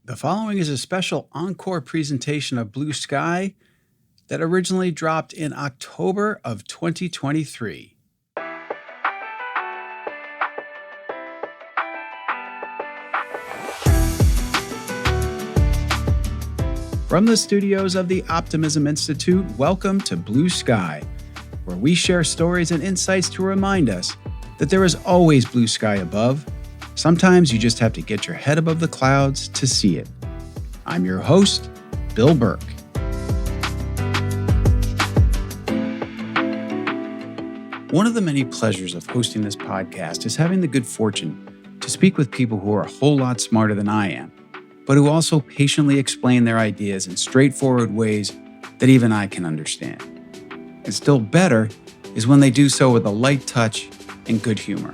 The following is a special encore presentation of Blue Sky that originally dropped in October of 2023. From the studios of the Optimism Institute, welcome to Blue Sky, where we share stories and insights to remind us that there is always blue sky above. Sometimes you just have to get your head above the clouds to see it. I'm your host, Bill Burke. One of the many pleasures of hosting this podcast is having the good fortune to speak with people who are a whole lot smarter than I am, but who also patiently explain their ideas in straightforward ways that even I can understand. And still better is when they do so with a light touch and good humor.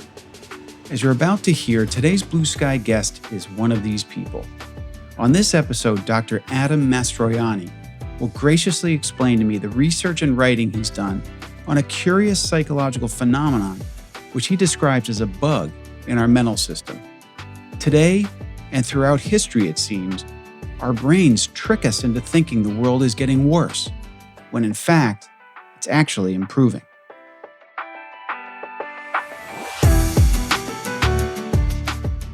As you're about to hear, today's Blue Sky guest is one of these people. On this episode, Dr. Adam Mastroianni will graciously explain to me the research and writing he's done on a curious psychological phenomenon, which he describes as a bug in our mental system. Today, and throughout history it seems, our brains trick us into thinking the world is getting worse, when in fact, it's actually improving.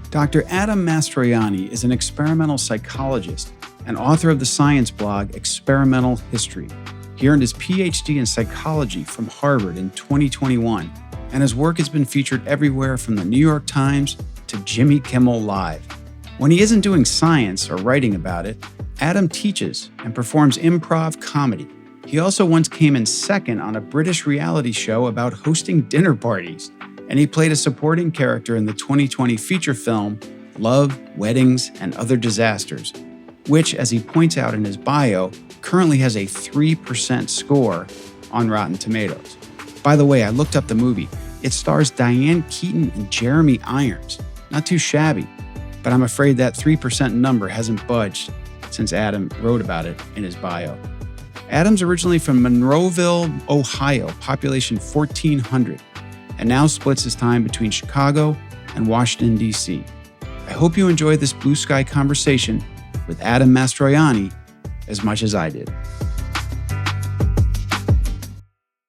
Dr. Adam Mastroianni is an experimental psychologist and author of the science blog Experimental History. He earned his PhD in psychology from Harvard in 2021, and his work has been featured everywhere from the New York Times to Jimmy Kimmel Live. When he isn't doing science or writing about it, Adam teaches and performs improv comedy. He also once came in second on a British reality show about hosting dinner parties, and he played a supporting character in the 2020 feature film Love, Weddings, and Other Disasters, which, as he points out in his bio, currently has a 3% score on Rotten Tomatoes. By the way, I looked up the movie. It stars Diane Keaton and Jeremy Irons. Not too shabby, but I'm afraid that 3% number hasn't budged since Adam wrote about it in his bio. Adam's originally from Monroeville, Ohio, population 1,400, and now splits his time between Chicago and Washington, D.C. I hope you enjoyed this Blue Sky conversation with Adam Mastroianni as much as I did.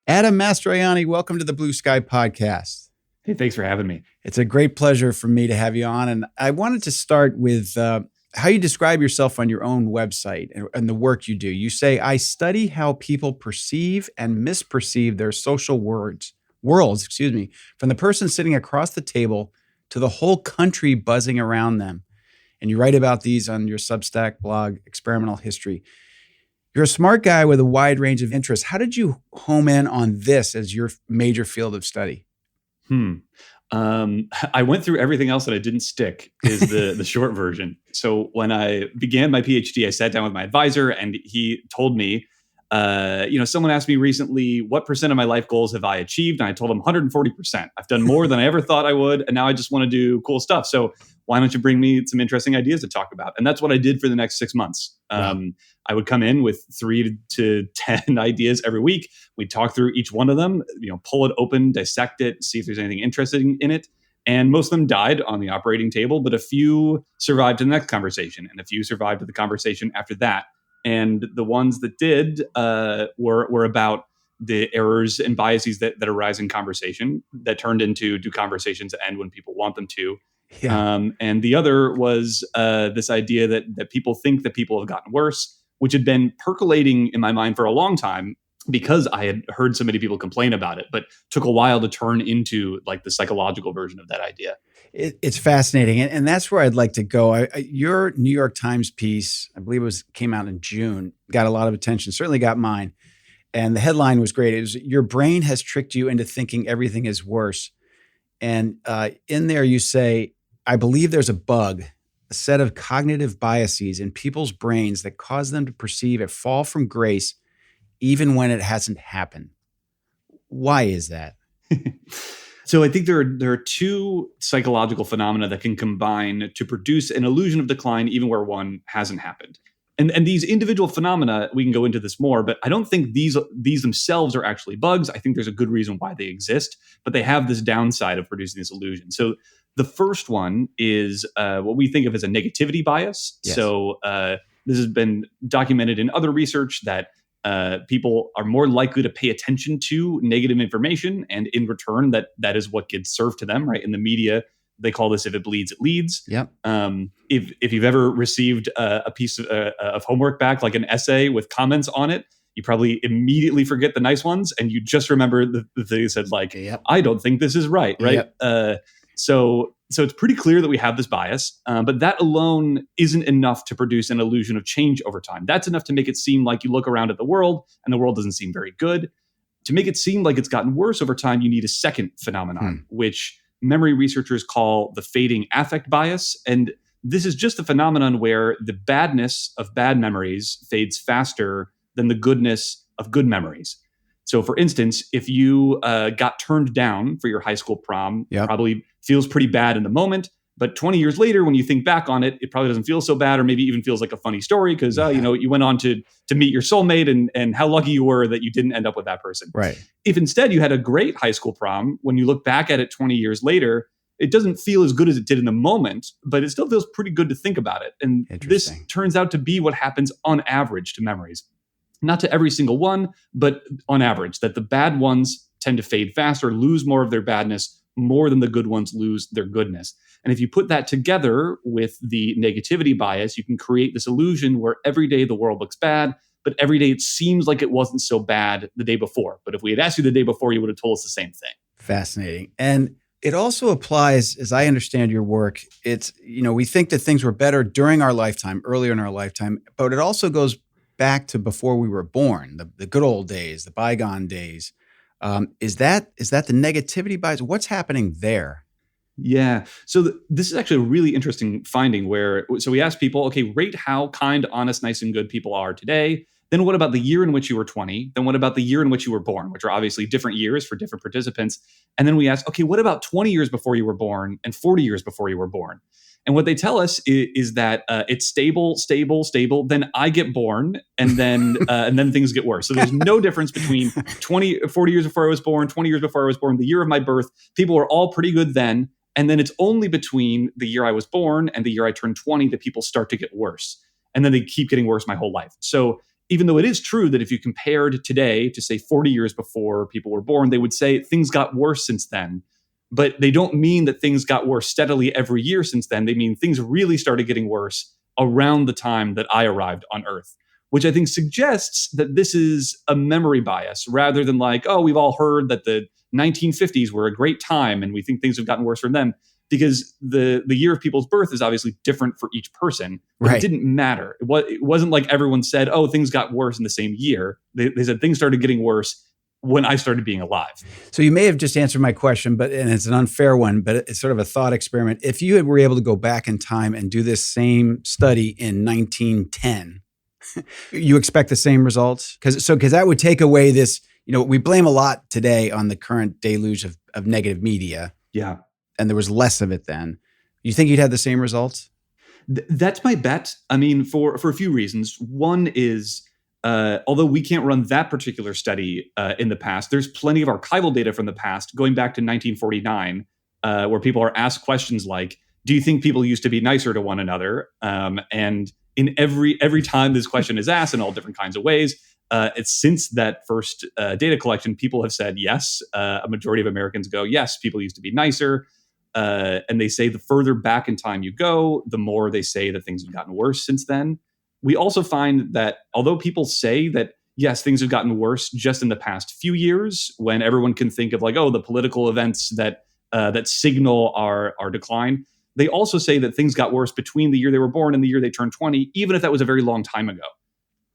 Adam Mastroianni, welcome to the Blue Sky podcast. Hey, thanks for having me. It's a great pleasure for me to have you on. And I wanted to start with how you describe yourself on your own website and the work you do. You say, I study how people perceive and misperceive their social worlds, from the person sitting across the table to the whole country buzzing around them. And you write about these on your Substack blog, Experimental History. You're a smart guy with a wide range of interests. How did you home in on this as your major field of study? I went through everything else that I didn't stick is the short version. So when I began my PhD, I sat down with my advisor and he told me, someone asked me recently, what percent of my life goals have I achieved? And I told him 140%. I've done more than I ever thought I would. And now I just want to do cool stuff. So why don't you bring me some interesting ideas to talk about? And that's what I did for the next 6 months. Wow. I would come in with 3 to 10 ideas every week. We'd talk through each one of them, pull it open, dissect it, see if there's anything interesting in it. And most of them died on the operating table, but a few survived to the next conversation and a few survived to the conversation after that. And the ones that did were about the errors and biases that arise in conversation that turned into do conversations end when people want them to. Yeah. And the other was this idea that people think that people have gotten worse, which had been percolating in my mind for a long time because I had heard so many people complain about it, but took a while to turn into like the psychological version of that idea. It's fascinating. And that's where I'd like to go. Your New York Times piece, I believe came out in June, got a lot of attention, certainly got mine. And the headline was great. It was, your brain has tricked you into thinking everything is worse. And in there you say, I believe there's a bug, a set of cognitive biases in people's brains that cause them to perceive a fall from grace even when it hasn't happened. Why is that? So I think there are 2 psychological phenomena that can combine to produce an illusion of decline even where one hasn't happened. And these individual phenomena, we can go into this more, but I don't think these themselves are actually bugs. I think there's a good reason why they exist, but they have this downside of producing this illusion. So The first one is what we think of as a negativity bias. Yes. So this has been documented in other research that people are more likely to pay attention to negative information, and in return, that is what gets served to them. Right in the media, they call this "if it bleeds, it leads." Yep. If you've ever received a piece of homework back, like an essay with comments on it, you probably immediately forget the nice ones, and you just remember the thing that said, like, Yep. "I don't think this is right." Right. Yep. So it's pretty clear that we have this bias, but that alone isn't enough to produce an illusion of change over time. That's enough to make it seem like you look around at the world and the world doesn't seem very good. To make it seem like it's gotten worse over time, you need a second phenomenon, which memory researchers call the fading affect bias. And this is just a phenomenon where the badness of bad memories fades faster than the goodness of good memories. So, for instance, if you got turned down for your high school prom, Yep. it probably feels pretty bad in the moment. But 20 years later, when you think back on it, it probably doesn't feel so bad, or maybe even feels like a funny story because you went on to meet your soulmate and how lucky you were that you didn't end up with that person. Right. If instead you had a great high school prom, when you look back at it 20 years later, it doesn't feel as good as it did in the moment, but it still feels pretty good to think about it. And this turns out to be what happens on average to memories. Not to every single one, but on average, that the bad ones tend to fade faster, lose more of their badness, more than the good ones lose their goodness. And if you put that together with the negativity bias, you can create this illusion where every day the world looks bad, but every day it seems like it wasn't so bad the day before. But if we had asked you the day before, you would have told us the same thing. Fascinating. And it also applies, as I understand your work, it's, we think that things were better during our lifetime, earlier in our lifetime, but it also goes back to before we were born, the good old days, the bygone days. Is that the negativity bias? What's happening there? Yeah. So this is actually a really interesting finding so we asked people, okay, rate how kind, honest, nice, and good people are today. Then what about the year in which you were 20? Then what about the year in which you were born, which are obviously different years for different participants. And then we asked, okay, what about 20 years before you were born and 40 years before you were born? And what they tell us is that it's stable, stable, stable. Then I get born, and then things get worse. So there's no difference between 40 years before I was born, 20 years before I was born, the year of my birth. People were all pretty good then. And then it's only between the year I was born and the year I turned 20 that people start to get worse. And then they keep getting worse my whole life. So even though it is true that if you compared today to, say, 40 years before people were born, they would say things got worse since then. But they don't mean that things got worse steadily every year since then. They mean things really started getting worse around the time that I arrived on Earth, which I think suggests that this is a memory bias rather than like, oh, we've all heard that the 1950s were a great time and we think things have gotten worse from them, because the year of people's birth is obviously different for each person. But Right. It didn't matter. It wasn't like everyone said, oh, things got worse in the same year. They said things started getting worse when I started being alive. So you may have just answered my question, and it's an unfair one, but it's sort of a thought experiment. If you were able to go back in time and do this same study in 1910, you expect the same results? Because that would take away this, we blame a lot today on the current deluge of negative media. Yeah. And there was less of it then. You think you'd have the same results? That's my bet. I mean, for a few reasons. One is, although we can't run that particular study in the past, there's plenty of archival data from the past, going back to 1949, where people are asked questions like, do you think people used to be nicer to one another? And in every time this question is asked in all different kinds of ways, it's since that first data collection, people have said yes. A majority of Americans go, yes, people used to be nicer. And they say the further back in time you go, the more they say that things have gotten worse since then. We also find that although people say that, yes, things have gotten worse just in the past few years, when everyone can think of like, oh, the political events that signal our decline, they also say that things got worse between the year they were born and the year they turned 20, even if that was a very long time ago.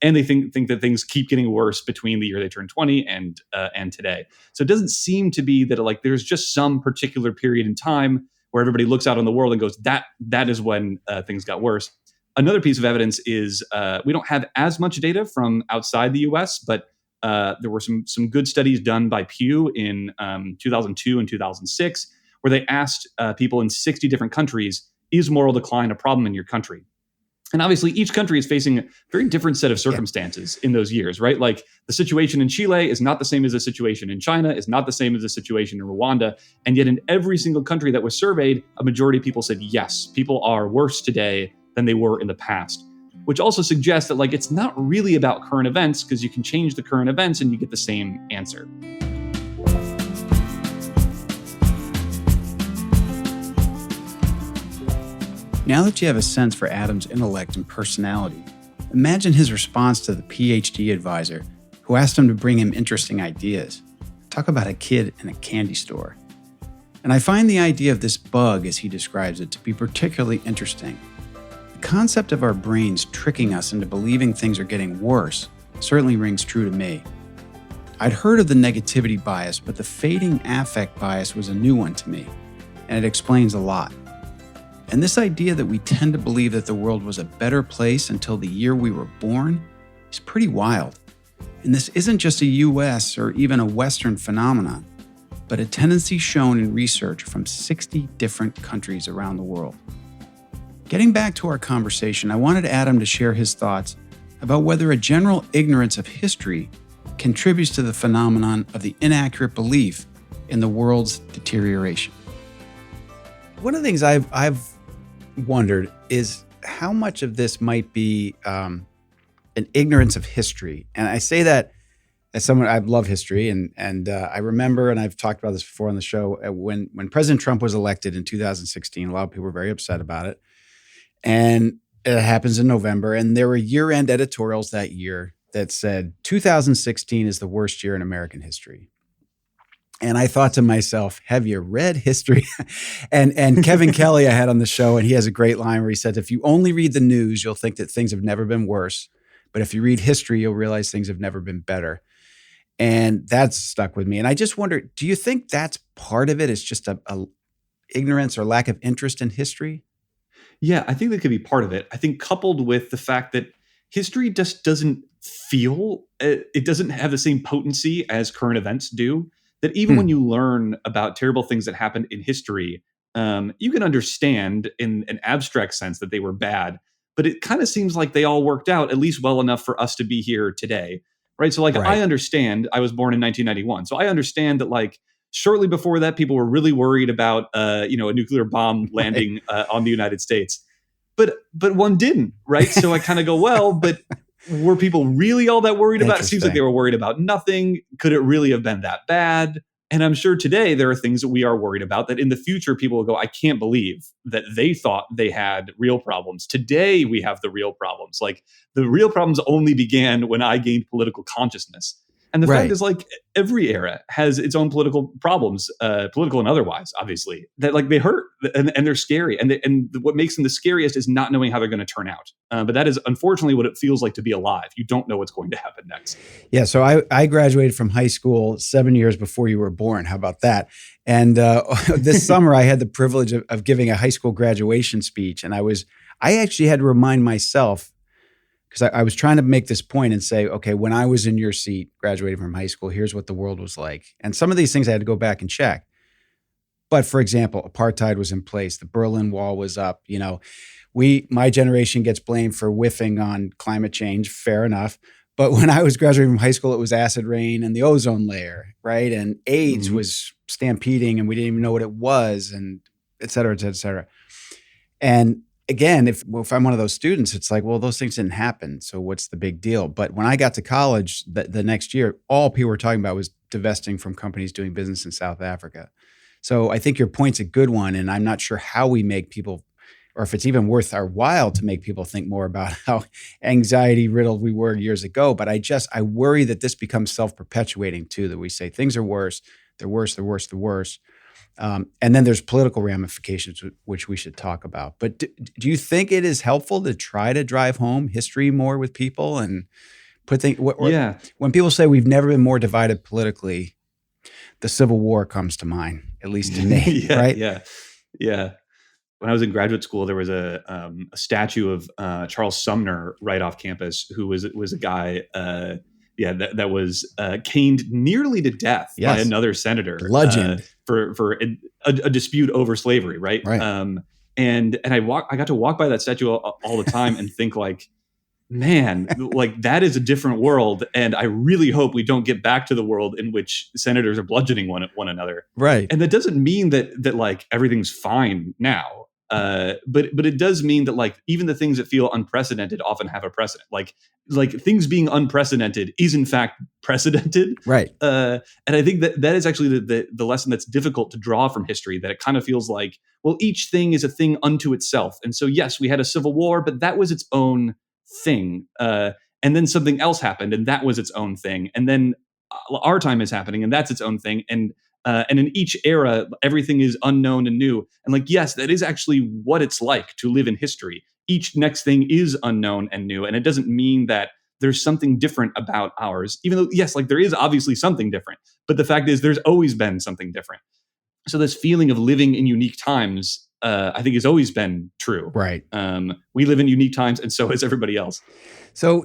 And they think that things keep getting worse between the year they turned 20 and today. So it doesn't seem to be that like there's just some particular period in time where everybody looks out on the world and goes, that is when things got worse. Another piece of evidence is we don't have as much data from outside the US, but there were some good studies done by Pew in 2002 and 2006, where they asked people in 60 different countries, is moral decline a problem in your country? And obviously, each country is facing a very different set of circumstances in those years, right? Like the situation in Chile is not the same as the situation in China, is not the same as the situation in Rwanda. And yet in every single country that was surveyed, a majority of people said, yes, people are worse today than they were in the past, which also suggests that like it's not really about current events because you can change the current events and you get the same answer. Now that you have a sense for Adam's intellect and personality, imagine his response to the PhD advisor who asked him to bring him interesting ideas. Talk about a kid in a candy store. And I find the idea of this bug, as he describes it, to be particularly interesting. The concept of our brains tricking us into believing things are getting worse certainly rings true to me. I'd heard of the negativity bias, but the fading affect bias was a new one to me, and it explains a lot. And this idea that we tend to believe that the world was a better place until the year we were born is pretty wild. And this isn't just a US or even a Western phenomenon, but a tendency shown in research from 60 different countries around the world. Getting back to our conversation, I wanted Adam to share his thoughts about whether a general ignorance of history contributes to the phenomenon of the inaccurate belief in the world's deterioration. One of the things I've wondered is how much of this might be an ignorance of history. And I say that as someone, I love history. And I remember, and I've talked about this before on the show, when President Trump was elected in 2016, a lot of people were very upset about it. And it happens in November. And there were year-end editorials that year that said 2016 is the worst year in American history. And I thought to myself, have you read history? and Kevin Kelly I had on the show, and he has a great line where he said, if you only read the news, you'll think that things have never been worse. But if you read history, you'll realize things have never been better. And that's stuck with me. And I just wonder, do you think that's part of it? It's just a ignorance or lack of interest in history? Yeah, I think that could be part of it. I think coupled with the fact that history just doesn't feel, it doesn't have the same potency as current events do. That even when you learn about terrible things that happened in history, you can understand in an abstract sense that they were bad, but it kind of seems like they all worked out at least well enough for us to be here today, right? So like, right. I understand, I was born in 1991. So I understand that like shortly before that, people were really worried about, a nuclear bomb landing on the United States, but one didn't, right? So I kind of go, well, but were people really all that worried about it? It seems like they were worried about nothing. Could it really have been that bad? And I'm sure today there are things that we are worried about that in the future people will go, I can't believe that they thought they had real problems. Today we have the real problems. Like the real problems only began when I gained political consciousness. And the fact is like every era has its own political problems, political and otherwise, obviously, that like they hurt and they're scary. And what makes them the scariest is not knowing how they're going to turn out. But that is unfortunately what it feels like to be alive. You don't know what's going to happen next. Yeah. So I graduated from high school 7 years before you were born. How about that? And this summer I had the privilege of giving a high school graduation speech. And I actually had to remind myself, because I was trying to make this point and say, okay, when I was in your seat graduating from high school, here's what the world was like. And some of these things I had to go back and check. But for example, apartheid was in place. The Berlin Wall was up. My generation gets blamed for whiffing on climate change. Fair enough. But when I was graduating from high school, it was acid rain and the ozone layer, right? And AIDS was stampeding and we didn't even know what it was, and et cetera, et cetera, et cetera. And again, if I'm one of those students, it's like, well, those things didn't happen. So what's the big deal? But when I got to college the next year, all people were talking about was divesting from companies doing business in South Africa. So I think your point's a good one. And I'm not sure how we make people, or if it's even worth our while to make people think more about how anxiety riddled we were years ago. But I worry that this becomes self-perpetuating too, that we say things are worse, they're worse, they're worse, they're worse. And then there's political ramifications, which we should talk about. But do you think it is helpful to try to drive home history more with people and put things? When people say we've never been more divided politically, the Civil War comes to mind, at least to me, right? Yeah. When I was in graduate school, there was a statue of Charles Sumner right off campus, who was a guy. That was caned nearly to death by another senator. Bludgeoned. For a dispute over slavery, right? And I got to walk by that statue all the time and think like, man, like that is a different world. And I really hope we don't get back to the world in which senators are bludgeoning one another. Right. And that doesn't mean that like everything's fine now. But it does mean that like even the things that feel unprecedented often have a precedent. Like things being unprecedented is in fact precedented. Right. And I think that is actually the lesson that's difficult to draw from history, that it kind of feels like, well, each thing is a thing unto itself. And so, yes, we had a civil war, but that was its own thing. And then something else happened and that was its own thing. And then our time is happening and that's its own thing. And in each era, everything is unknown and new. And like, yes, that is actually what it's like to live in history. Each next thing is unknown and new. And it doesn't mean that there's something different about ours, even though, yes, like there is obviously something different. But the fact is there's always been something different. So this feeling of living in unique times, I think has always been true. Right. We live in unique times and so is everybody else. So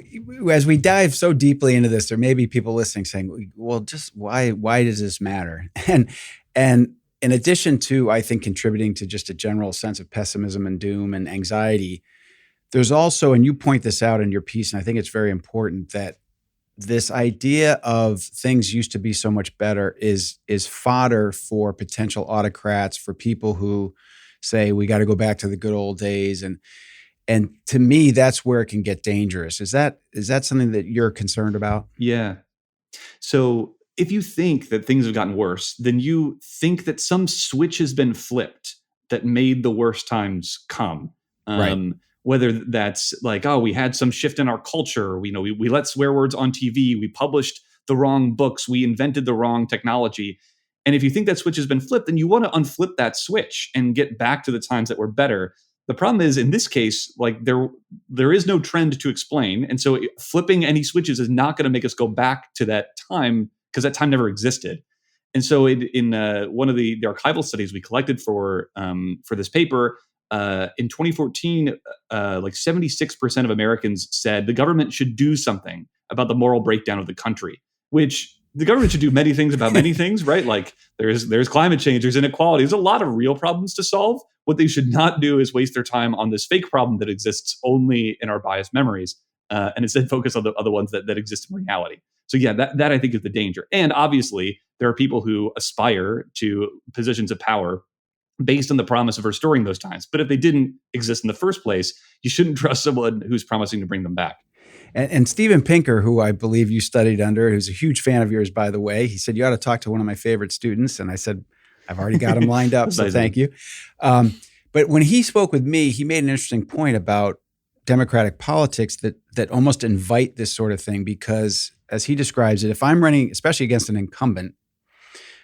as we dive so deeply into this, there may be people listening saying, well, just why does this matter? And in addition to, I think, contributing to just a general sense of pessimism and doom and anxiety, there's also, and you point this out in your piece, and I think it's very important, that this idea of things used to be so much better is fodder for potential autocrats, for people who say we got to go back to the good old days. And to me, that's where it can get dangerous. Is that something that you're concerned about? Yeah. So if you think that things have gotten worse, then you think that some switch has been flipped that made the worst times come. Right. Whether that's like, oh, we had some shift in our culture. We let swear words on TV. We published the wrong books. We invented the wrong technology. And if you think that switch has been flipped, then you want to unflip that switch and get back to the times that were better. The problem is, in this case, like there is no trend to explain. And so flipping any switches is not going to make us go back to that time, because that time never existed. And so in one of the archival studies we collected for this paper, in 2014, like 76% of Americans said the government should do something about the moral breakdown of the country, which the government should do many things about many things, right? Like there's climate change, there's inequality, there's a lot of real problems to solve. What they should not do is waste their time on this fake problem that exists only in our biased memories, and instead focus on the other ones that exist in reality. So yeah, that I think is the danger. And obviously, there are people who aspire to positions of power based on the promise of restoring those times. But if they didn't exist in the first place, you shouldn't trust someone who's promising to bring them back. And Steven Pinker, who I believe you studied under, who's a huge fan of yours, by the way, he said, you ought to talk to one of my favorite students. And I said, I've already got him lined up, so thank you. But when he spoke with me, he made an interesting point about democratic politics that almost invite this sort of thing, because as he describes it, if I'm running, especially against an incumbent,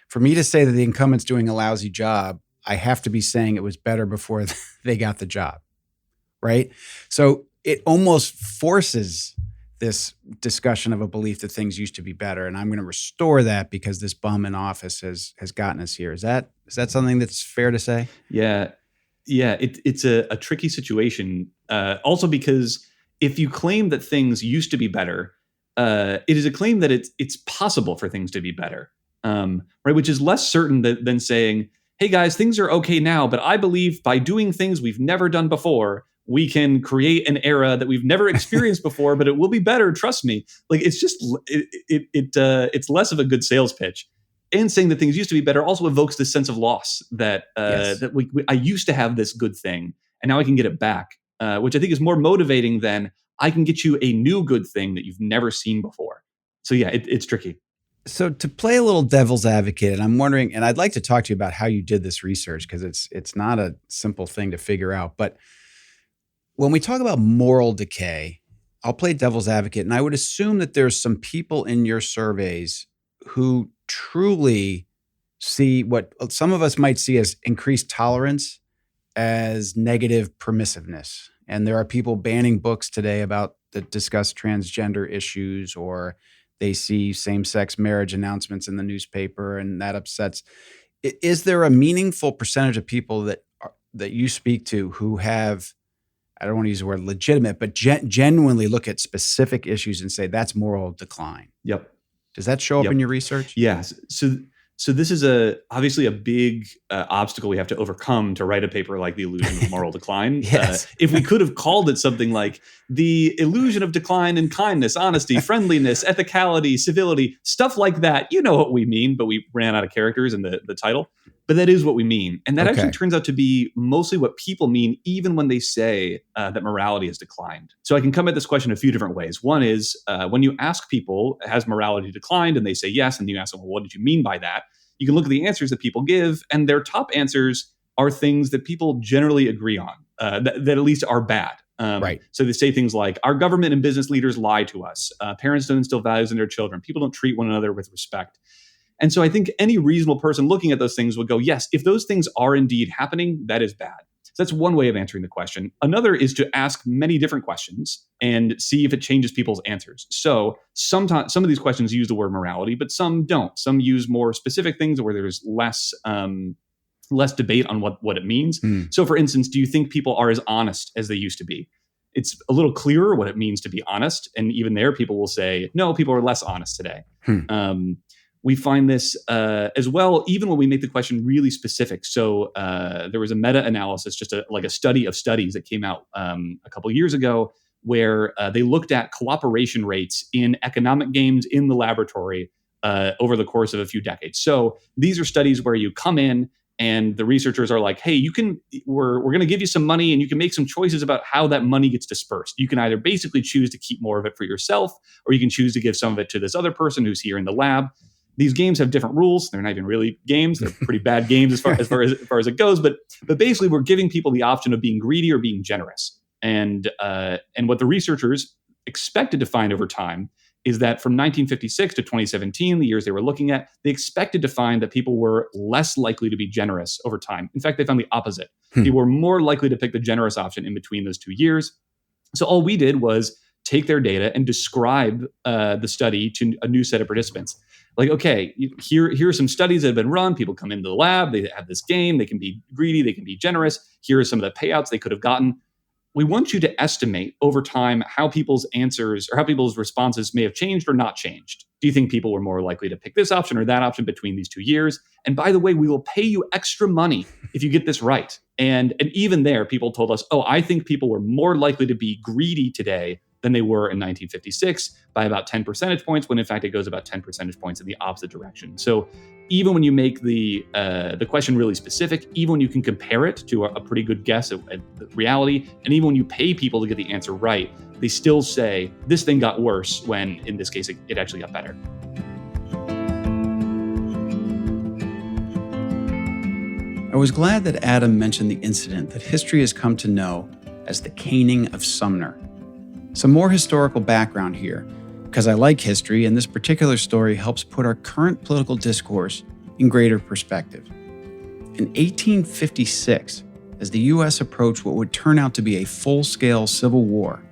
for me to say that the incumbent's doing a lousy job, I have to be saying it was better before they got the job, right? So it almost forces this discussion of a belief that things used to be better, and I'm going to restore that because this bum in office has gotten us here. Is that something that's fair to say? Yeah. It's a tricky situation. Also because if you claim that things used to be better, it is a claim that it's possible for things to be better, right? Which is less certain than saying, hey guys, things are okay now, but I believe by doing things we've never done before, we can create an era that we've never experienced before, but it will be better. Trust me. Like it's just it's less of a good sales pitch. And saying that things used to be better also evokes this sense of loss that Yes. I used to have this good thing and now I can get it back, which I think is more motivating than I can get you a new good thing that you've never seen before. So yeah, it's tricky. So to play a little devil's advocate, and I'm wondering, and I'd like to talk to you about how you did this research, because it's not a simple thing to figure out. But when we talk about moral decay, I'll play devil's advocate, and I would assume that there's some people in your surveys who truly see what some of us might see as increased tolerance as negative permissiveness. And there are people banning books today that discuss transgender issues, or they see same-sex marriage announcements in the newspaper, and that upsets. Is there a meaningful percentage of people that you speak to who have, I don't want to use the word legitimate, but genuinely look at specific issues and say that's moral decline? Yep. Does that show up in your research? Yes. So So this is obviously a big obstacle we have to overcome to write a paper like The Illusion of Moral Decline. Yes. If we could have called it something like The Illusion of Decline in Kindness, Honesty, Friendliness, Ethicality, Civility, stuff like that, you know what we mean, but we ran out of characters in the title. But that is what we mean. And that actually turns out to be mostly what people mean, even when they say that morality has declined. So I can come at this question a few different ways. One is when you ask people, has morality declined? And they say yes. And you ask them, well, what did you mean by that? You can look at the answers that people give, and their top answers are things that people generally agree on, that at least are bad. Right. So they say things like, our government and business leaders lie to us. Parents don't instill values in their children. People don't treat one another with respect. And so I think any reasonable person looking at those things would go, yes, if those things are indeed happening, that is bad. So that's one way of answering the question. Another is to ask many different questions and see if it changes people's answers. So sometimes some of these questions use the word morality, but some don't. Some use more specific things where there's less debate on what it means. So for instance, do you think people are as honest as they used to be? It's a little clearer what it means to be honest. And even there, people will say, no, people are less honest today. We find this as well, even when we make the question really specific. So there was a meta-analysis, just like a study of studies that came out a couple of years ago, where they looked at cooperation rates in economic games in the laboratory over the course of a few decades. So these are studies where you come in and the researchers are like, hey, we're going to give you some money and you can make some choices about how that money gets dispersed. You can either basically choose to keep more of it for yourself, or you can choose to give some of it to this other person who's here in the lab. These games have different rules. They're not even really games. They're pretty bad games as far as it goes. But basically, we're giving people the option of being greedy or being generous. And what the researchers expected to find over time is that from 1956 to 2017, the years they were looking at, they expected to find that people were less likely to be generous over time. In fact, they found the opposite. People were more likely to pick the generous option in between those 2 years. So all we did was take their data and describe the study to a new set of participants. Like, okay, here are some studies that have been run. People come into the lab, they have this game, they can be greedy, they can be generous. Here are some of the payouts they could have gotten. We want you to estimate over time how people's answers or how people's responses may have changed or not changed. Do you think people were more likely to pick this option or that option between these 2 years? And by the way, we will pay you extra money if you get this right. And even there, people told us, oh, I think people were more likely to be greedy today than they were in 1956 by about 10 percentage points, when in fact it goes about 10 percentage points in the opposite direction. So even when you make the question really specific, even when you can compare it to a pretty good guess at reality, and even when you pay people to get the answer right, they still say this thing got worse when in this case it actually got better. I was glad that Adam mentioned the incident that history has come to know as the caning of Sumner. Some more historical background here, because I like history and this particular story helps put our current political discourse in greater perspective. In 1856, as the U.S. approached what would turn out to be a full-scale civil war,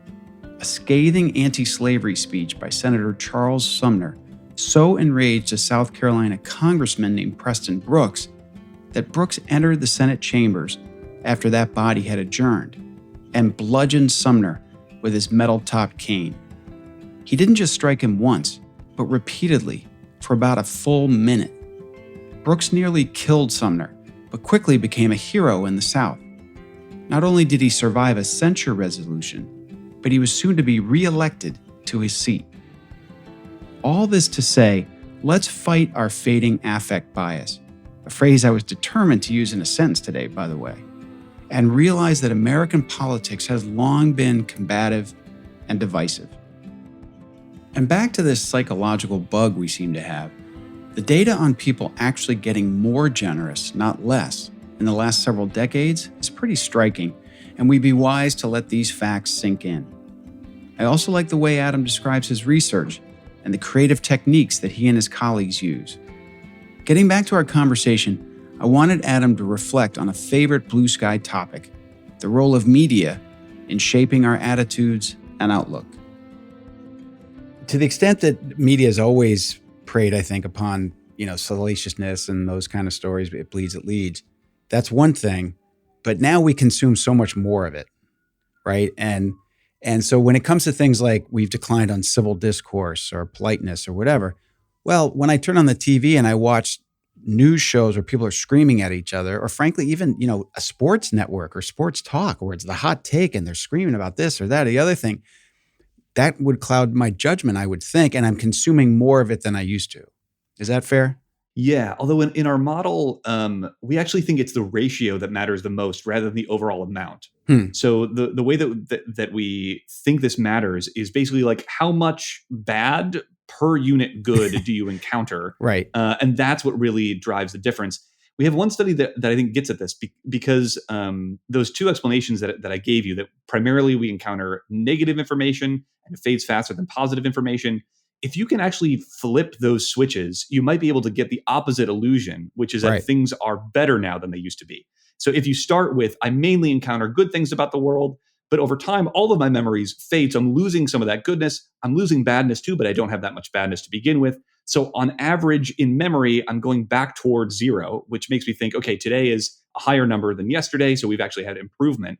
a scathing anti-slavery speech by Senator Charles Sumner so enraged a South Carolina congressman named Preston Brooks that Brooks entered the Senate chambers after that body had adjourned and bludgeoned Sumner with his metal-topped cane. He didn't just strike him once, but repeatedly for about a full minute. Brooks nearly killed Sumner, but quickly became a hero in the South. Not only did he survive a censure resolution, but he was soon to be re-elected to his seat. All this to say, let's fight our fading affect bias, a phrase I was determined to use in a sentence today, by the way, and realize that American politics has long been combative and divisive. And back to this psychological bug we seem to have, the data on people actually getting more generous, not less, in the last several decades is pretty striking, and we'd be wise to let these facts sink in. I also like the way Adam describes his research and the creative techniques that he and his colleagues use. Getting back to our conversation, I wanted Adam to reflect on a favorite blue sky topic, the role of media in shaping our attitudes and outlook. To the extent that media has always preyed, I think, upon, salaciousness and those kind of stories, it bleeds, it leads. That's one thing, but now we consume so much more of it, right? And so when it comes to things like we've declined on civil discourse or politeness or whatever, well, when I turn on the TV and I watch news shows where people are screaming at each other, or frankly, even, a sports network or sports talk where it's the hot take and they're screaming about this or that or the other thing, that would cloud my judgment, I would think, and I'm consuming more of it than I used to. Is that fair? Yeah, although in our model, we actually think it's the ratio that matters the most rather than the overall amount. So the way that we think this matters is basically like how much bad per unit good do you encounter? Right. And that's what really drives the difference. We have one study that I think gets at this because those two explanations that I gave you, that primarily we encounter negative information and it fades faster than positive information. If you can actually flip those switches, you might be able to get the opposite illusion, which is that things are better now than they used to be. So if you start with, I mainly encounter good things about the world, but over time, all of my memories fade. So I'm losing some of that goodness. I'm losing badness too, but I don't have that much badness to begin with. So on average, in memory, I'm going back towards zero, which makes me think, okay, today is a higher number than yesterday. So we've actually had improvement.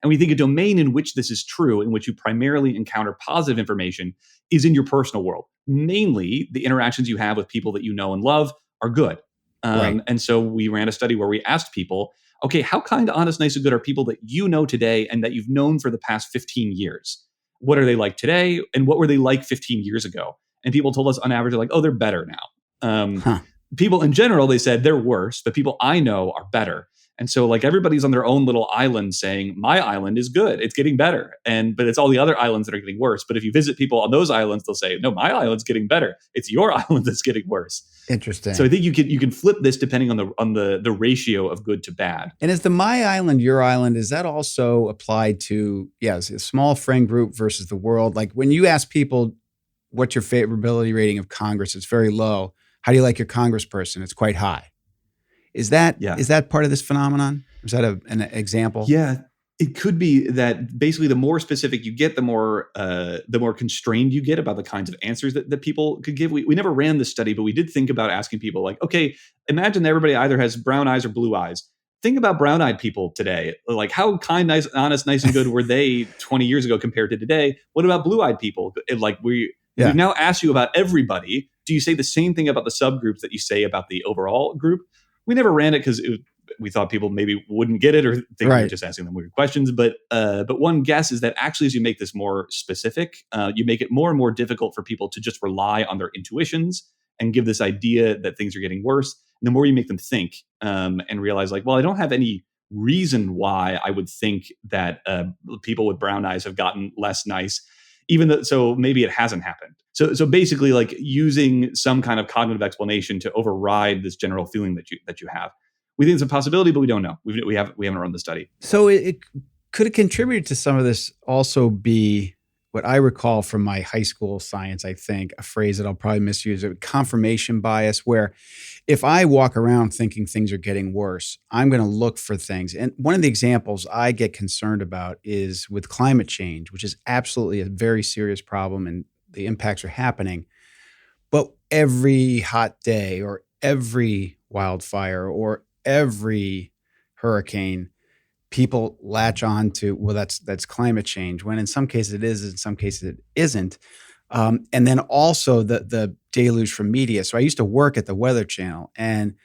And we think a domain in which this is true, in which you primarily encounter positive information, is in your personal world. Mainly, the interactions you have with people that you know and love are good. And so we ran a study where we asked people, okay, how kind, honest, nice, and good are people that you know today and that you've known for the past 15 years? What are they like today? And what were they like 15 years ago? And people told us on average, like, oh, they're better now. People in general, they said they're worse, but people I know are better. And so like everybody's on their own little island saying, my island is good. It's getting better. But it's all the other islands that are getting worse. But if you visit people on those islands, they'll say, no, my island's getting better. It's your island that's getting worse. Interesting. So I think you can flip this depending on the ratio of good to bad. And is the my island, your island, is that also applied to, a small friend group versus the world? Like when you ask people, what's your favorability rating of Congress? It's very low. How do you like your congressperson? It's quite high. Is that part of this phenomenon? Is that an example? Yeah, it could be that basically the more specific you get, the more constrained you get about the kinds of answers that people could give. We never ran this study, but we did think about asking people like, okay, imagine everybody either has brown eyes or blue eyes. Think about brown-eyed people today. Like how kind, nice, honest, nice, and good were they 20 years ago compared to today? What about blue-eyed people? We've now asked you about everybody. Do you say the same thing about the subgroups that you say about the overall group? We never ran it because we thought people maybe wouldn't get it or think we were just asking them weird questions. But one guess is that actually, as you make this more specific, you make it more and more difficult for people to just rely on their intuitions and give this idea that things are getting worse. And the more you make them think and realize like, well, I don't have any reason why I would think that people with brown eyes have gotten less nice, even though, so maybe it hasn't happened. So basically, like using some kind of cognitive explanation to override this general feeling that you have. We think it's a possibility, but we don't know. We haven't run the study. So it could have contributed to some of this. Also, be what I recall from my high school science. I think a phrase that I'll probably misuse: confirmation bias, where if I walk around thinking things are getting worse, I'm going to look for things. And one of the examples I get concerned about is with climate change, which is absolutely a very serious problem, and the impacts are happening. But every hot day or every wildfire or every hurricane, people latch on to, well, that's climate change, when in some cases it is, in some cases it isn't. And then also the deluge from media. So I used to work at the Weather Channel, and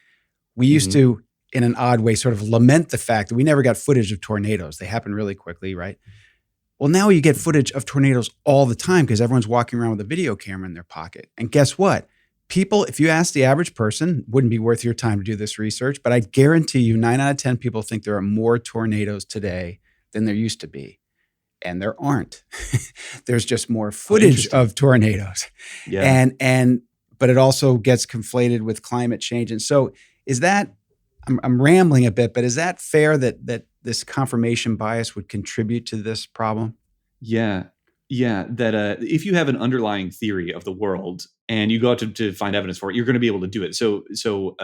we used to, in an odd way, sort of lament the fact that we never got footage of tornadoes. They happen really quickly, right? Well, now you get footage of tornadoes all the time because everyone's walking around with a video camera in their pocket. And guess what? People, if you ask the average person, wouldn't be worth your time to do this research, but I guarantee you 9 out of 10 people think there are more tornadoes today than there used to be. And there aren't. There's just more footage of tornadoes. Yeah. But it also gets conflated with climate change. And so is that, I'm rambling a bit, but is that fair that this confirmation bias would contribute to this problem? Yeah. That if you have an underlying theory of the world and you go out to find evidence for it, you're going to be able to do it. So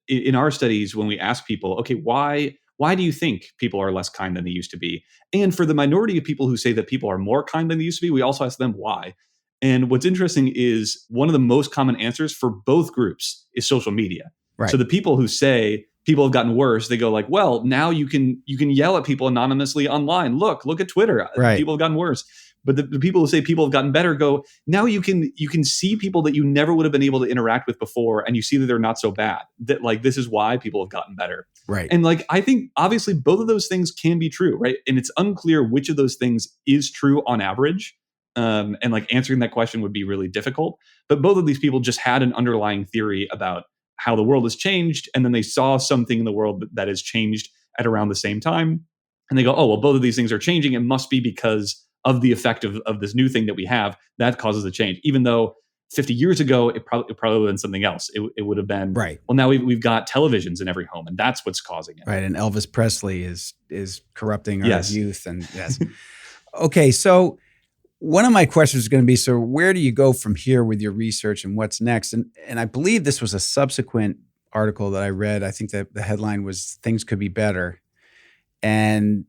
in our studies, when we ask people, okay, why do you think people are less kind than they used to be? And for the minority of people who say that people are more kind than they used to be, we also ask them why. And what's interesting is one of the most common answers for both groups is social media. Right. So the people who say people have gotten worse, they go like, well, now you can yell at people anonymously online. Look at Twitter. Right. People have gotten worse. But the people who say people have gotten better go, now you can see people that you never would have been able to interact with before, and you see that they're not so bad. That like this is why people have gotten better. Right. And like I think obviously both of those things can be true, right? And it's unclear which of those things is true on average. And like answering that question would be really difficult. But both of these people just had an underlying theory about how the world has changed, and then they saw something in the world that has changed at around the same time. And they go, oh, well, both of these things are changing. It must be because of the effect of this new thing that we have that causes the change. Even though 50 years ago, it probably would have been something else. It would have been, right. Well, now we've got televisions in every home, and that's what's causing it. Right. And Elvis Presley is corrupting our Yes. youth. And yes. Okay. So one of my questions is going to be, so where do you go from here with your research and what's next? And I believe this was a subsequent article that I read. I think that the headline was "Things Could Be Better." And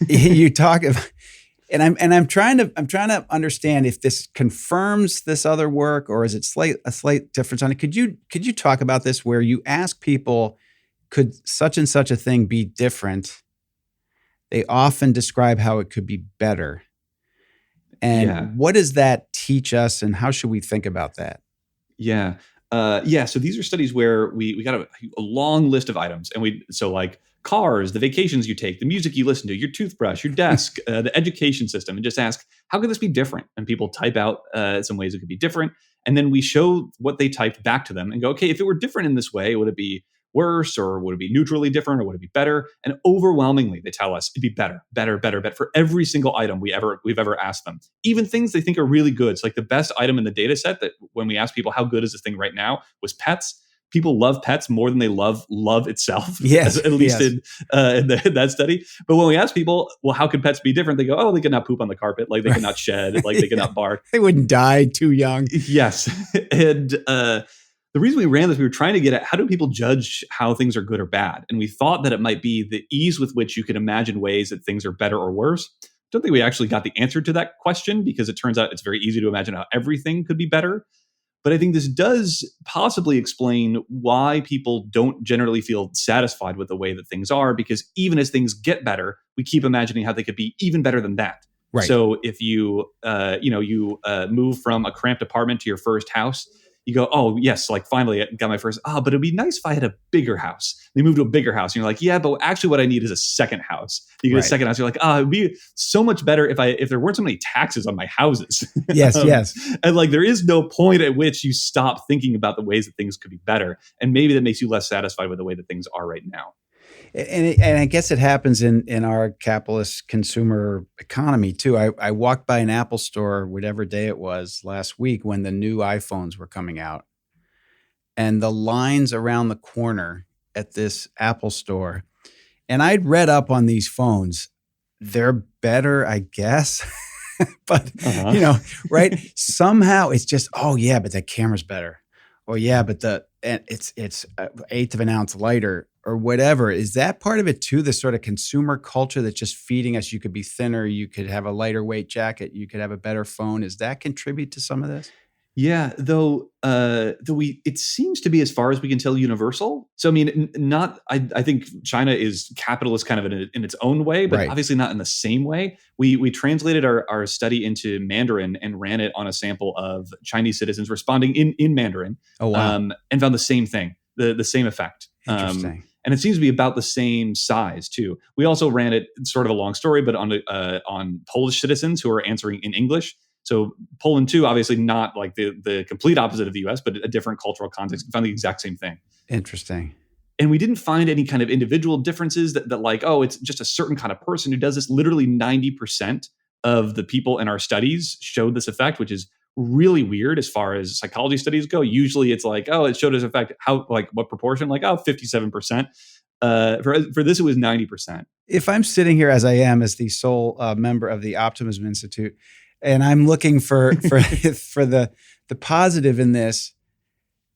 you talk about, and I'm trying to understand if this confirms this other work, or is it a slight difference on it? Could you talk about this, where you ask people, could such and such a thing be different? They often describe how it could be better. And what does that teach us, and how should we think about that? Yeah. So these are studies where we got a long list of items, and so like cars, the vacations you take, the music you listen to, your toothbrush, your desk, the education system, and just ask, how could this be different? And people type out some ways it could be different. And then we show what they typed back to them and go, okay, if it were different in this way, would it be worse, or would it be neutrally different, or would it be better? And overwhelmingly, they tell us it'd be better for every single item we've ever asked them. Even things they think are really good. It's like the best item in the data set that when we ask people how good is this thing right now was pets. People love pets more than they love itself. Yes, at least in that study. But when we ask people, well, how could pets be different? They go, oh, they could not poop on the carpet, like they could not shed, like they could not bark. They wouldn't die too young. Yes, and the reason we ran this, we were trying to get at how do people judge how things are good or bad, and we thought that it might be the ease with which you could imagine ways that things are better or worse. Don't think we actually got the answer to that question, because it turns out it's very easy to imagine how everything could be better. But I think this does possibly explain why people don't generally feel satisfied with the way that things are, because even as things get better, we keep imagining how they could be even better than that. Right. So if you move from a cramped apartment to your first house, you go, oh, yes, like finally I got my first, but it'd be nice if I had a bigger house. You move to a bigger house and you're like, yeah, but actually what I need is a second house. You get a second house. You're like, it'd be so much better if there weren't so many taxes on my houses. Yes, yes. And like, there is no point at which you stop thinking about the ways that things could be better. And maybe that makes you less satisfied with the way that things are right now. And I guess it happens in our capitalist consumer economy too. I walked by an Apple store, whatever day it was last week, when the new iPhones were coming out, and the lines around the corner at this Apple store. And I'd read up on these phones. They're better, I guess. But, right? Somehow it's just, oh yeah, but that camera's better. Or yeah, but it's an eighth of an ounce lighter, or whatever. Is that part of it too? The sort of consumer culture that's just feeding us, you could be thinner, you could have a lighter weight jacket, you could have a better phone. Does that contribute to some of this? Yeah, though it seems to be, as far as we can tell, universal. So I mean, I think China is capitalist kind of in its own way, but obviously not in the same way. We translated our study into Mandarin and ran it on a sample of Chinese citizens responding in Mandarin. Oh, wow. And found the same thing, the same effect. Interesting. And it seems to be about the same size too. We also ran it, sort of a long story, but on Polish citizens who are answering in English. So Poland too, obviously not like the complete opposite of the US, but a different cultural context. We found the exact same thing. Interesting. And we didn't find any kind of individual differences that like, oh, it's just a certain kind of person who does this. Literally 90% of the people in our studies showed this effect, which is really weird as far as psychology studies go. Usually it's like, oh, it showed this effect. How, like what proportion? Like, oh, 57%. For this, it was 90%. If I'm sitting here as I am, as the sole member of the Optimism Institute, and I'm looking for the positive in this,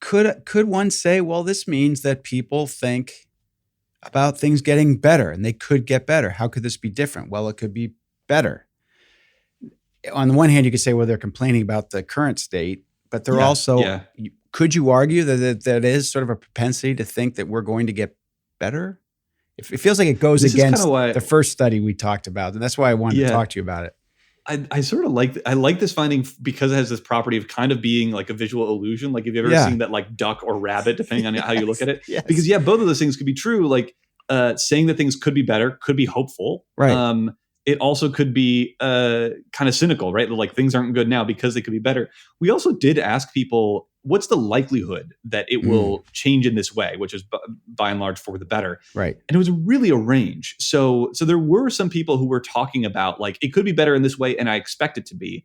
could one say, well, this means that people think about things getting better, and they could get better. How could this be different? Well, it could be better. On the one hand, you could say, well, they're complaining about the current state, but they're also, could you argue that is sort of a propensity to think that we're going to get better? It feels like it goes against the first study we talked about, and that's why I wanted to talk to you about it. I sort of I like this finding because it has this property of kind of being like a visual illusion. Like, have you ever seen that like duck or rabbit, depending on how you look at it? Yes. Because both of those things could be true. Like saying that things could be better, could be hopeful. Right. It also could be kind of cynical, right? Like things aren't good now because they could be better. We also did ask people, what's the likelihood that it will change in this way, which is by and large for the better. Right. And it was really a range. So there were some people who were talking about like, it could be better in this way and I expect it to be.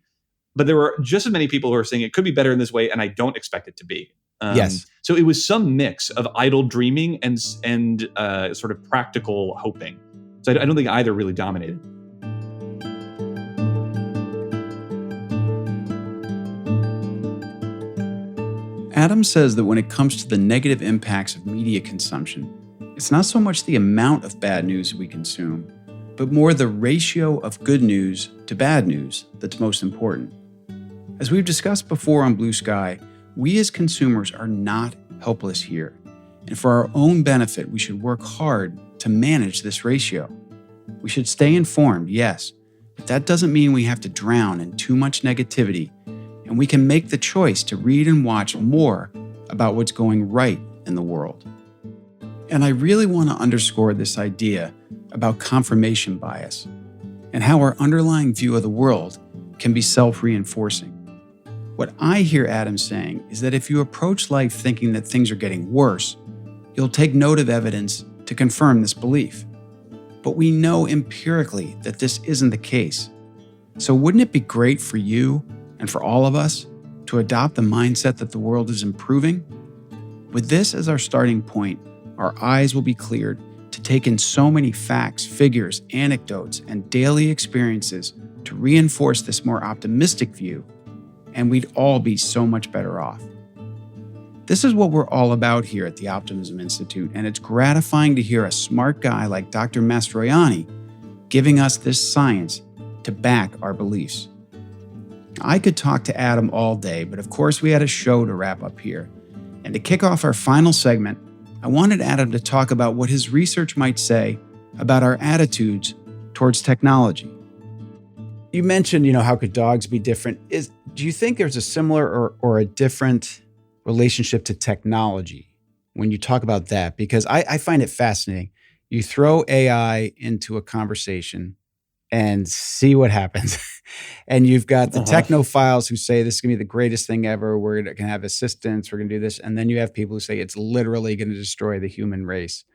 But there were just as many people who were saying it could be better in this way and I don't expect it to be. Yes. So it was some mix of idle dreaming and sort of practical hoping. So I don't think either really dominated. Adam says that when it comes to the negative impacts of media consumption, it's not so much the amount of bad news we consume, but more the ratio of good news to bad news that's most important. As we've discussed before on Blue Sky, we as consumers are not helpless here. And for our own benefit, we should work hard to manage this ratio. We should stay informed, yes, but that doesn't mean we have to drown in too much negativity, and we can make the choice to read and watch more about what's going right in the world. And I really want to underscore this idea about confirmation bias and how our underlying view of the world can be self-reinforcing. What I hear Adam saying is that if you approach life thinking that things are getting worse, you'll take note of evidence to confirm this belief. But we know empirically that this isn't the case. So wouldn't it be great for you and for all of us to adopt the mindset that the world is improving? With this as our starting point, our eyes will be cleared to take in so many facts, figures, anecdotes, and daily experiences to reinforce this more optimistic view, and we'd all be so much better off. This is what we're all about here at the Optimism Institute, and it's gratifying to hear a smart guy like Dr. Mastroianni giving us this science to back our beliefs. I could talk to Adam all day, but of course we had a show to wrap up here. And to kick off our final segment, I wanted Adam to talk about what his research might say about our attitudes towards technology. You mentioned, how could dogs be different? Do you think there's a similar or a different relationship to technology when you talk about that? Because I find it fascinating. You throw AI into a conversation and see what happens. And you've got the technophiles who say this is going to be the greatest thing ever. We're going to have assistants. We're going to do this. And then you have people who say it's literally going to destroy the human race.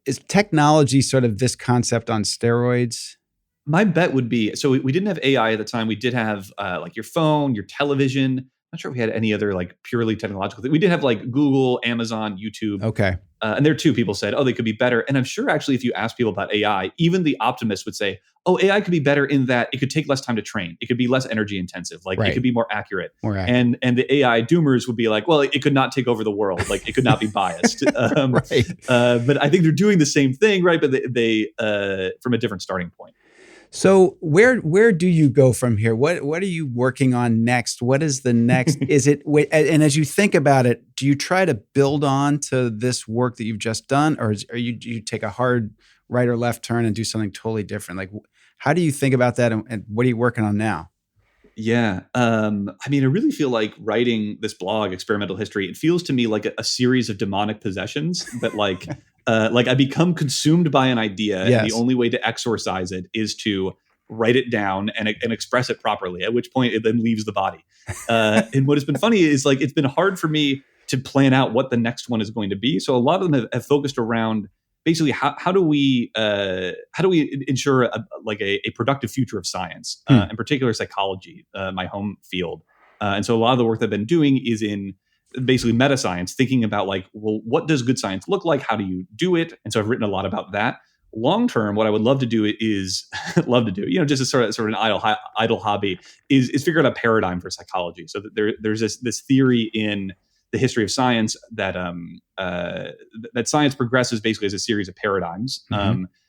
Is technology sort of this concept on steroids? My bet would be, so we didn't have AI at the time. We did have like your phone, your television. Not sure if we had any other like purely technological thing. We did have like Google, Amazon, YouTube. Okay. And there too, people said, they could be better. And I'm sure actually if you ask people about AI, even the optimists would say, AI could be better in that it could take less time to train. It could be less energy intensive. Like it could be more accurate. And the AI doomers would be like, well, it could not take over the world. Like it could not be biased. But I think they're doing the same thing, right? But they from a different starting point. So where do you go from here? What are you working on next? What is the next? And as you think about it, do you try to build on to this work that you've just done, or do you take a hard right or left turn and do something totally different? Like, how do you think about that, and what are you working on now? Yeah. I really feel like writing this blog, Experimental History, it feels to me like a series of demonic possessions that like I become consumed by an idea. Yes. And the only way to exorcise it is to write it down and express it properly, at which point it then leaves the body. And what has been funny is like, it's been hard for me to plan out what the next one is going to be. So a lot of them have focused around basically how do we ensure a productive future of science, in particular psychology, my home field. And so a lot of the work that I've been doing is in basically meta science, thinking about like, well, what does good science look like? How do you do it? And so I've written a lot about that. Long term, what I would love to do is just a sort of an idle hobby is figure out a paradigm for psychology. So that there's this theory in the history of science that that science progresses basically as a series of paradigms,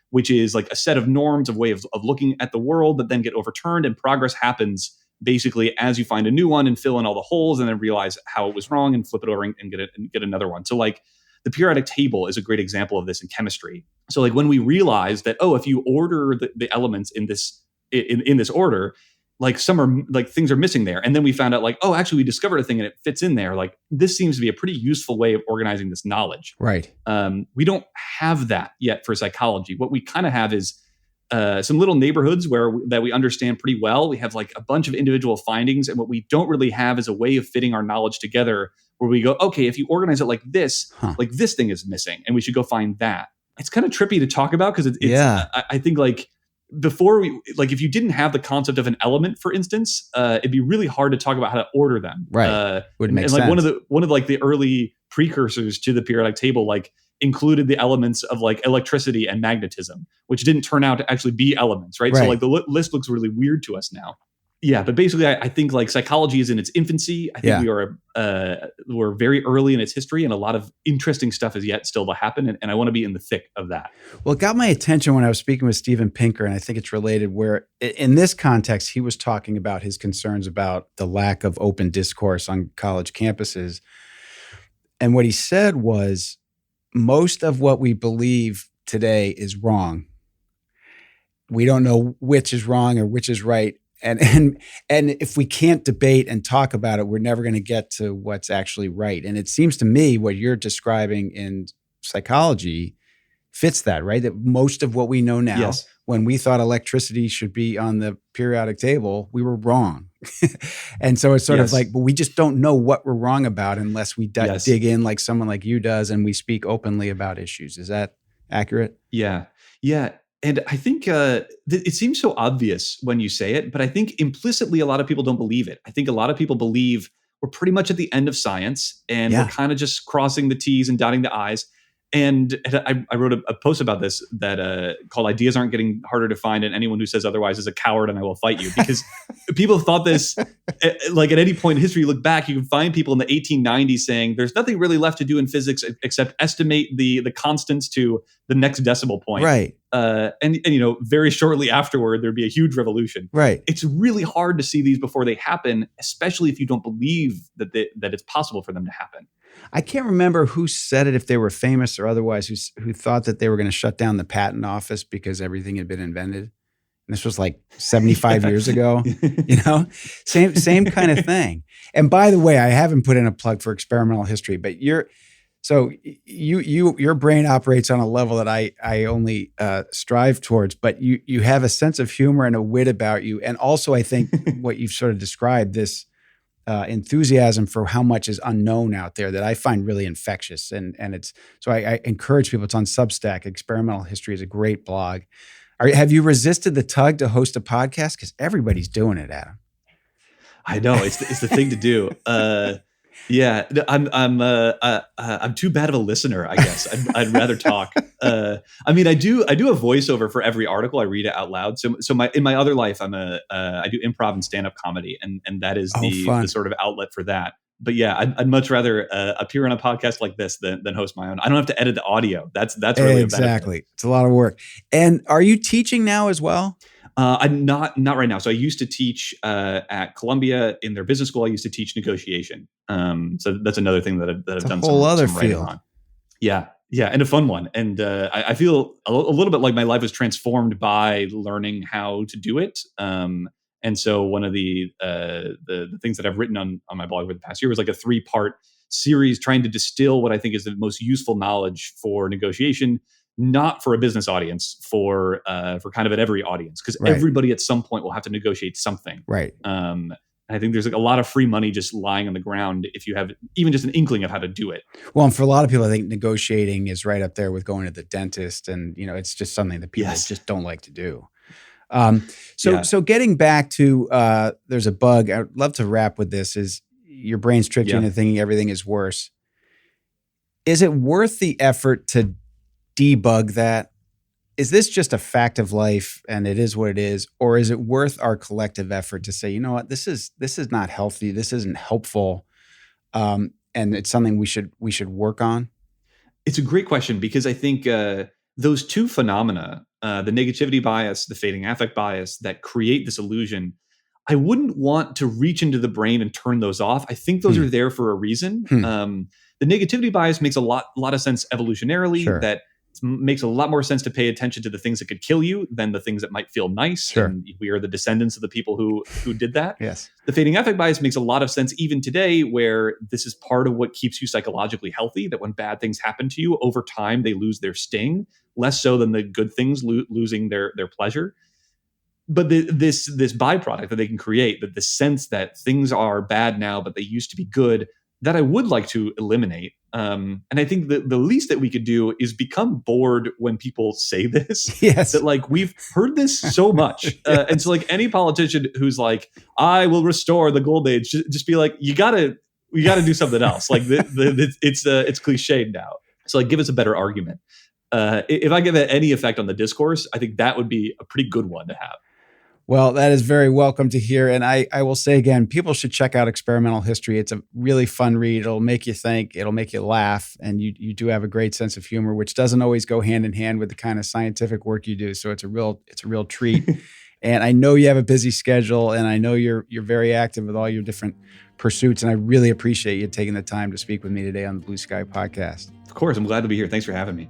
which is like a set of norms, of way of looking at the world that then get overturned, and progress happens basically as you find a new one and fill in all the holes and then realize how it was wrong and flip it over and get another one. So like the periodic table is a great example of this in chemistry. So like when we realize that, if you order the elements in this order, like some are like things are missing there. And then we found out like, oh, actually we discovered a thing and it fits in there. Like this seems to be a pretty useful way of organizing this knowledge. Right. We don't have that yet for psychology. What we kind of have is some little neighborhoods that we understand pretty well. We have like a bunch of individual findings. And what we don't really have is a way of fitting our knowledge together where we go, okay, if you organize it like this thing is missing and we should go find that. It's kind of trippy to talk about because I think like before if you didn't have the concept of an element, for instance, it'd be really hard to talk about how to order them. Right. Would make sense. Like one of like the early precursors to the periodic table, like included the elements of like electricity and magnetism, which didn't turn out to actually be elements. Right. So like the list looks really weird to us now. Yeah, but basically, I think like psychology is in its infancy. I think we're very early in its history, and a lot of interesting stuff is yet still to happen. And I want to be in the thick of that. Well, it got my attention when I was speaking with Steven Pinker, and I think it's related. Where in this context, he was talking about his concerns about the lack of open discourse on college campuses, and what he said was, most of what we believe today is wrong. We don't know which is wrong or which is right. And if we can't debate and talk about it, we're never going to get to what's actually right. And it seems to me what you're describing in psychology fits that, right? That most of what we know now, when we thought electricity should be on the periodic table, we were wrong. And so it's sort of like, but we just don't know what we're wrong about unless we dig in like someone like you does and we speak openly about issues. Is that accurate? Yeah. Yeah. And I think it seems so obvious when you say it, but I think implicitly a lot of people don't believe it. I think a lot of people believe we're pretty much at the end of science and we're kind of just crossing the T's and dotting the I's. And I wrote a post about this that called "Ideas Aren't Getting Harder to Find, and anyone who says otherwise is a coward, and I will fight you." Because people thought this, like at any point in history, you look back, you can find people in the 1890s saying there's nothing really left to do in physics except estimate the constants to the next decimal point. Right. And very shortly afterward, there'd be a huge revolution. Right. It's really hard to see these before they happen, especially if you don't believe that it's possible for them to happen. I can't remember who said it, if they were famous or otherwise, who thought that they were going to shut down the patent office because everything had been invented. And this was like 75 years ago, same kind of thing. And by the way, I haven't put in a plug for experimental history, but your brain operates on a level that I only strive towards, but you have a sense of humor and a wit about you. And also I think what you've sort of described, this enthusiasm for how much is unknown out there, that I find really infectious. And it's, so I encourage people, it's on Substack. Experimental History is a great blog. Have you resisted the tug to host a podcast? Because everybody's doing it, Adam. I know, it's the thing to do. Yeah, I'm too bad of a listener, I guess. I'd rather talk. I mean, I do a voiceover for every article. I read it out loud. So in my other life, I do improv and stand up comedy, and that is the sort of outlet for that. But yeah, I'd much rather appear on a podcast like this than host my own. I don't have to edit the audio. That's really exactly. It's a lot of work. And are you teaching now as well? I'm not right now. So I used to teach at Columbia in their business school. I used to teach negotiation. So that's another thing that I've done. A whole other field. On. Yeah, and a fun one. And I feel a little bit like my life was transformed by learning how to do it. And so one of the things that I've written on my blog over the past year was like a 3-part series trying to distill what I think is the most useful knowledge for negotiation. Not for a business audience, for kind of at every audience, because everybody at some point will have to negotiate something. Right. I think there's like a lot of free money just lying on the ground if you have even just an inkling of how to do it. Well, and for a lot of people, I think negotiating is right up there with going to the dentist, and it's just something that people just don't like to do. So getting back to there's a bug. I'd love to wrap with this. Is your brain's tricked you into thinking everything is worse? Is it worth the effort to debug that? Is this just a fact of life and it is what it is, or is it worth our collective effort to say, you know what, this is not healthy, this isn't helpful, and it's something we should work on? It's a great question, because I think those two phenomena, the negativity bias, the fading affect bias, that create this illusion, I wouldn't want to reach into the brain and turn those off. I think those are there for a reason. The negativity bias makes a lot of sense evolutionarily, that makes a lot more sense to pay attention to the things that could kill you than the things that might feel nice. Sure. And we are the descendants of the people who did that. Yes. The fading affect bias makes a lot of sense even today, where this is part of what keeps you psychologically healthy, that when bad things happen to you, over time, they lose their sting, less so than the good things losing their pleasure. But this byproduct that they can create, that the sense that things are bad now, but they used to be good, that I would like to eliminate. And I think that the least that we could do is become bored when people say this. Yes. That like we've heard this so much. Yes. And so like any politician who's like, I will restore the gold age, just be like, you gotta do something else. Like it's cliched now. So like give us a better argument. If I give it any effect on the discourse, I think that would be a pretty good one to have. Well, that is very welcome to hear. And I will say again, people should check out Experimental History. It's a really fun read. It'll make you think, it'll make you laugh. And you do have a great sense of humor, which doesn't always go hand in hand with the kind of scientific work you do. So it's a real treat. And I know you have a busy schedule, and I know you're very active with all your different pursuits. And I really appreciate you taking the time to speak with me today on the Blue Sky Podcast. Of course, I'm glad to be here. Thanks for having me.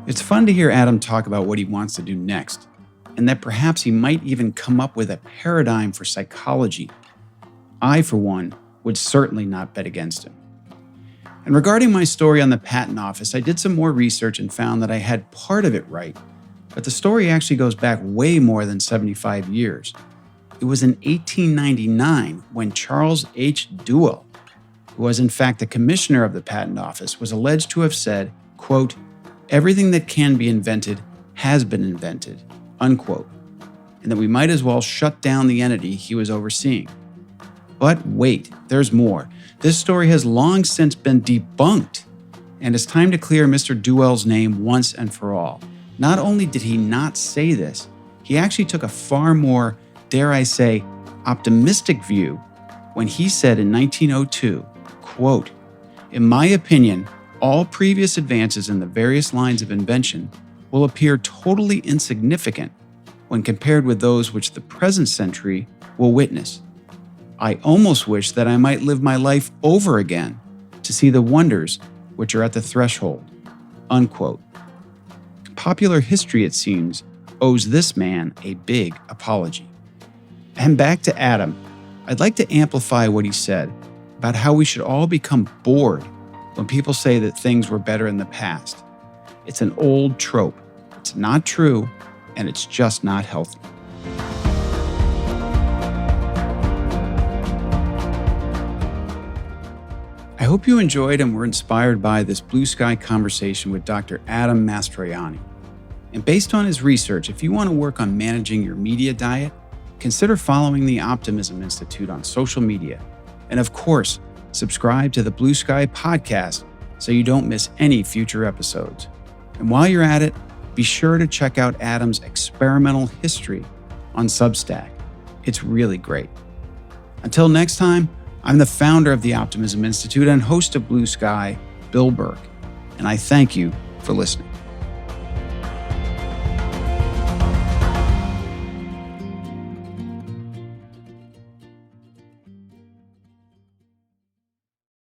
It's fun to hear Adam talk about what he wants to do next, and that perhaps he might even come up with a paradigm for psychology. I, for one, would certainly not bet against him. And regarding my story on the patent office, I did some more research and found that I had part of it right, but the story actually goes back way more than 75 years. It was in 1899 when Charles H. Duell, who was in fact the commissioner of the patent office, was alleged to have said, quote, "Everything that can be invented has been invented," unquote, and that we might as well shut down the entity he was overseeing. But wait, there's more. This story has long since been debunked, and it's time to clear Mr. Duell's name once and for all. Not only did he not say this, he actually took a far more, dare I say, optimistic view when he said in 1902, quote, "In my opinion, all previous advances in the various lines of invention will appear totally insignificant when compared with those which the present century will witness. I almost wish that I might live my life over again to see the wonders which are at the threshold," unquote. Popular history, it seems, owes this man a big apology. And back to Adam, I'd like to amplify what he said about how we should all become bored when people say that things were better in the past. It's an old trope. It's not true, and it's just not healthy. I hope you enjoyed and were inspired by this Blue Sky conversation with Dr. Adam Mastroianni. And based on his research, if you want to work on managing your media diet, consider following the Optimism Institute on social media. And of course, subscribe to the Blue Sky Podcast so you don't miss any future episodes. And while you're at it, be sure to check out Adam's Experimental History on Substack. It's really great. Until next time, I'm the founder of the Optimism Institute and host of Blue Sky, Bill Burke, and I thank you for listening.